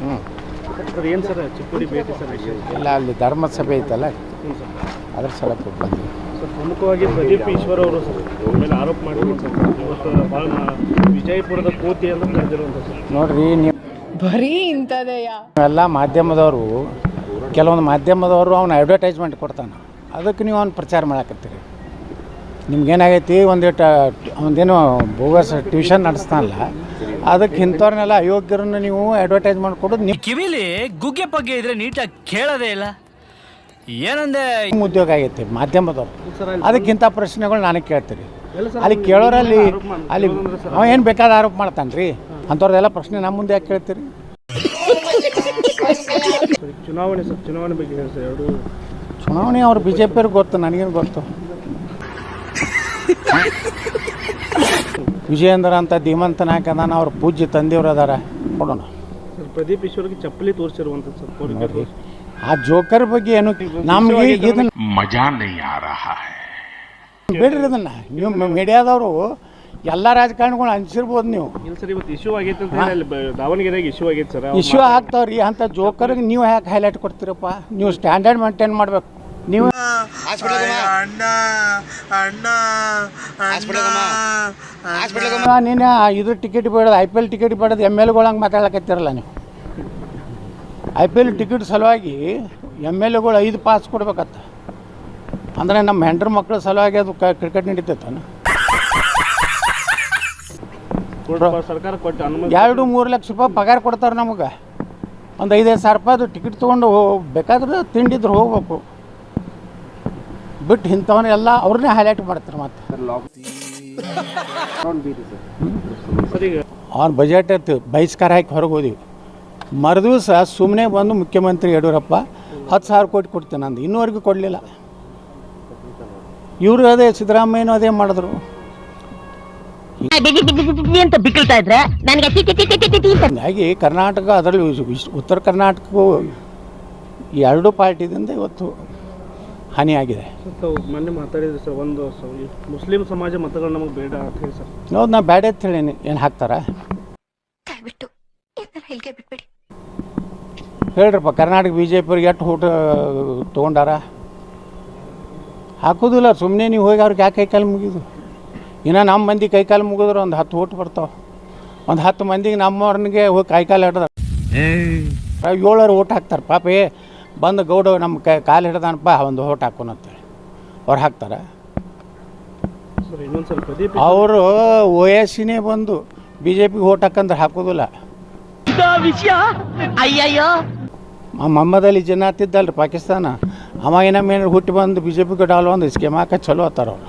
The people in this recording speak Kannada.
ಹ್ಞೂ ಸರ್ ಏನು ಸರ್ ಚಿಕ್ಕೋಡಿ ಭೇಟಿ ಸರ್ ವಿಷಯ ಇಲ್ಲ ಅಲ್ಲಿ ಧರ್ಮಸಭೆ ಐತಲ್ಲ ಹ್ಞೂ ಸರ್ ಅದ್ರ ಸಲಕ್ಕೆ ಬಂದ್ವಿ. ಸರ್ ಪ್ರಮುಖವಾಗಿ ಪ್ರದೀಪ್ ಈಶ್ವರ್ ಅವರು ಸರ್ ಅವ್ರ ಮೇಲೆ ಆರೋಪ ಮಾಡಿರುವಂಥ ಇವತ್ತು ಭಾಳ ವಿಜಯಪುರದ ಕೋತಿ ಅಂತ ಕರೆದಿರುವಂಥ ಸರ್ ನೋಡ್ರಿ ನೀವು ಬರೀ ಇಂಥದೆಯಾ ಎಲ್ಲ ಮಾಧ್ಯಮದವರು ಕೆಲವೊಂದು ಮಾಧ್ಯಮದವರು ಅವ್ನು ಅಡ್ವರ್ಟೈಸ್ಮೆಂಟ್ ಕೊಡ್ತಾನೆ, ಅದಕ್ಕೆ ನೀವು ಅವ್ನು ಪ್ರಚಾರ ಮಾಡಕತ್ತೀರಿ. ನಿಮ್ಗೇನಾಗೈತಿ ಒಂದೇನು ಬೋಗಸ್ ಟ್ಯೂಷನ್ ನಡೆಸ್ತಾನಲ್ಲ, ಅದಕ್ಕೆ ಇಂಥವ್ರನ್ನೆಲ್ಲ ಅಯೋಗ್ಯರನ್ನು ನೀವು ಅಡ್ವರ್ಟೈಸ್ಮೆಂಟ್ ಕೊಡೋದು ನಿಮ್ಮ ಕಿವಿಲಿ ಗುಗ್ಗೆ ಪಗ್ಗೆ ಇದ್ರೆ ನೀಟಾಗಿ ಕೇಳೋದೇ ಇಲ್ಲ. ಏನಂದೆ ಉದ್ಯೋಗ ಆಗೈತಿ ಮಾಧ್ಯಮದವ್ರು. ಅದಕ್ಕಿಂತ ಪ್ರಶ್ನೆಗಳು ನನಗೆ ಕೇಳ್ತೀರಿ. ಅಲ್ಲಿ ಕೇಳೋರಲ್ಲಿ ಅಲ್ಲಿ ಅವ ಏನು ಬೇಕಾದ ಆರೋಪ ಮಾಡ್ತಾನೆ ರೀ, ಅಂಥವ್ರದ್ದೆಲ್ಲ ಪ್ರಶ್ನೆ ನಮ್ಮ ಮುಂದೆ ಯಾಕೆ ಕೇಳ್ತೀರಿ? ಚುನಾವಣೆ ಸರ್ ಚುನಾವಣೆ ಬಗ್ಗೆ ಹೇಳಿ ಸರ್ ಎರಡು ಚುನಾವಣೆ ಅವ್ರು ಬಿ ಜೆ ಪಿಯವ್ರಿಗೆ ಗೊತ್ತು, ನನಗೇನು ಗೊತ್ತು. ವಿಜಯೇಂದ್ರ ಅಂತ ಧೀಮಂತ ನಾಯಕ ಅದಾನ, ಅವ್ರ ಪೂಜ್ಯ ತಂದೆಯವರು ಅದಾರ, ಕೊಡೋಣ. ಸರ್ ಪ್ರದೀಪ್ ಈಶ್ವರ್ಗೆ ಚಪ್ಪಲಿ ತೋರಿಸಿರುವಂಥದ್ದು ಸರ್ ಕೋರಿಕೆ ಆ ಜೋಕರ್ ಬಗ್ಗೆ ಏನು ನಮಗೆ ಇದನ್ನ ಮಜಾ ನೈ ಆ ರಹಾ ಹೈ. ಬಿಡ್ರಿ ಇದನ್ನ. ನೀವು ಮೀಡಿಯಾದವರು ಎಲ್ಲ ರಾಜಕಾರಣಿಗಳು ಅನ್ಸಿರ್ಬೋದು ನೀವು. ಇಲ್ಲ ಸರ್ ಇವತ್ತು ಇಶ್ಯೂ ಆಗೈತೆ ಅಂತ ಹೇಳಿ ದಾವಣಗೆರೆಗೆ ಇಶ್ಯೂ ಆಗೈತೆ ಸರ್. ಇಶ್ಯೂ ಆಗ್ತಾವ್ರಿ, ಅಂಥ ಜೋಕರ್ಗೆ ನೀವು ಯಾಕೆ ಹೈಲೈಟ್ ಕೊಡ್ತೀರಪ್ಪ? ನೀವು ಸ್ಟ್ಯಾಂಡರ್ಡ್ ಮೇಂಟೈನ್ ಮಾಡ್ಬೇಕು. ನೀವು ನೀನು ಇದು ಟಿಕೆಟ್ ಬೇಡೋದು, IPL ಟಿಕೆಟ್ ಬೇಡೋದು, MLA ಮಾತಾಡ್ಲಕತ್ತಿರಲ್ಲ ನೀವು. IPL ಟಿಕೆಟ್ ಸಲುವಾಗಿ MLAಗಳು 5 ಪಾಸ್ ಕೊಡ್ಬೇಕತ್ತ. ಅಂದರೆ ನಮ್ಮ ಹೆಂಡ್ರ ಮಕ್ಕಳ ಸಲುವಾಗಿ ಅದು ಕ್ರಿಕೆಟ್ ನಡೀತೈತಾನ? ಸರ್ಕಾರ ಕೊಟ್ಟು ಅನುಮತಿ 2-3 ಲಕ್ಷ ರೂಪಾಯಿ ಪಗಾರ ಕೊಡ್ತಾರೆ ನಮಗೆ. ಒಂದು 5-5 ಸಾವಿರ ರೂಪಾಯಿದು ಟಿಕೆಟ್ ತೊಗೊಂಡು ಬೇಕಾದ್ರೆ ತಿಂಡಿದ್ರು ಹೋಗ್ಬೇಕು. ಬಿಟ್ಟು ಇಂಥವನ್ನೆಲ್ಲ ಅವ್ರನ್ನೇ ಹೈಲೈಟ್ ಮಾಡ್ತಾರೆ. ಮತ್ತೆ ಅವ್ನ ಬಜೆಟ್ ಇತ್ತು, ಬಹಿಷ್ಕಾರ ಹಾಕಿ ಹೊರಗೆ ಹೋದಿವಿ. ಮರುದಿವಸ ಸುಮ್ಮನೆ ಬಂದು ಮುಖ್ಯಮಂತ್ರಿ ಯಡಿಯೂರಪ್ಪ 10,000 ಕೋಟಿ ಕೊಡ್ತೇನೆ ಅಂದು, ಇನ್ನೂವರೆಗೂ ಕೊಡಲಿಲ್ಲ. ಇವರು ಅದೇ ಸಿದ್ದರಾಮಯ್ಯನೂ ಅದೇ ಮಾಡಿದ್ರು. ಹೀಗಾಗಿ ಕರ್ನಾಟಕ, ಅದರಲ್ಲಿ ಉತ್ತರ ಕರ್ನಾಟಕಕ್ಕೂ ಈ 2 ಪಾರ್ಟಿದಿಂದ ಇವತ್ತು ಹಾನಿಯಾಗಿದೆ. ಮೊನ್ನೆ ಮಾತಾಡಿದ್ರು ಸರ್, ಒಂದು ಮುಸ್ಲಿಂ ಸಮಾಜ ಮತಗಳು ನಮಗೆ ಬೇಡ ಅಂತ ಹೇಳಿ ಸರ್. ಹೌದು, ನಾ ಬೇಡ ಅಂತ ಹೇಳೀನಿ. ಏನು ಹಾಕ್ತಾರ ಹೇಳ್ರಪ್ಪ. ಕರ್ನಾಟಕ BJP ಎಷ್ಟು ಓಟ್ ತೊಗೊಂಡಾರ? ಹಾಕೋದಿಲ್ಲ. ಸುಮ್ಮನೆ ನೀವು ಹೋಗಿ ಅವ್ರಿಗೆ ಯಾಕೆ ಕೈಕಾಲು ಮುಗಿದು? ಇನ್ನು ನಮ್ಮ ಮಂದಿ ಕೈಕಾಲು ಮುಗಿದ್ರೆ ಒಂದು 10 ಓಟ್ ಬರ್ತಾವೆ. ಒಂದು 10 ಮಂದಿಗೆ ನಮ್ಮವ್ರನಿಗೆ ಹೋಗಿ ಕೈಕಾಲು ಹಿಡ್ದ 7 ಓಟ್ ಹಾಕ್ತಾರೆ. ಪಾಪ ಬಂದು ಗೌಡ ನಮ್ಮ ಕಾಲು ಹಿಡ್ದಾನಪ್ಪ, ಒಂದು ಓಟ್ ಹಾಕೋನಂತೇಳಿ ಅವ್ರು ಹಾಕ್ತಾರೆ. ಅವರು OSCನೇ ಬಂದು BJPಗೆ ಓಟ್ ಹಾಕಂದ್ರೆ ಹಾಕೋದಿಲ್ಲ. ಮೊಹಮ್ಮದ್ ಅಲಿ ಜಿನ್ನಾ ತಿದ್ದಲ್ರಿ ಪಾಕಿಸ್ತಾನ, ಅವ ಏನೋ ಹುಟ್ಟಿ ಬಂದು BJPಗೆ ಡಾಲ್ ಒಂದು ಸ್ಕೀಮ್ ಹಾಕ ಚಲೋ ಅತ್ತಾರ ಅವ್ರು.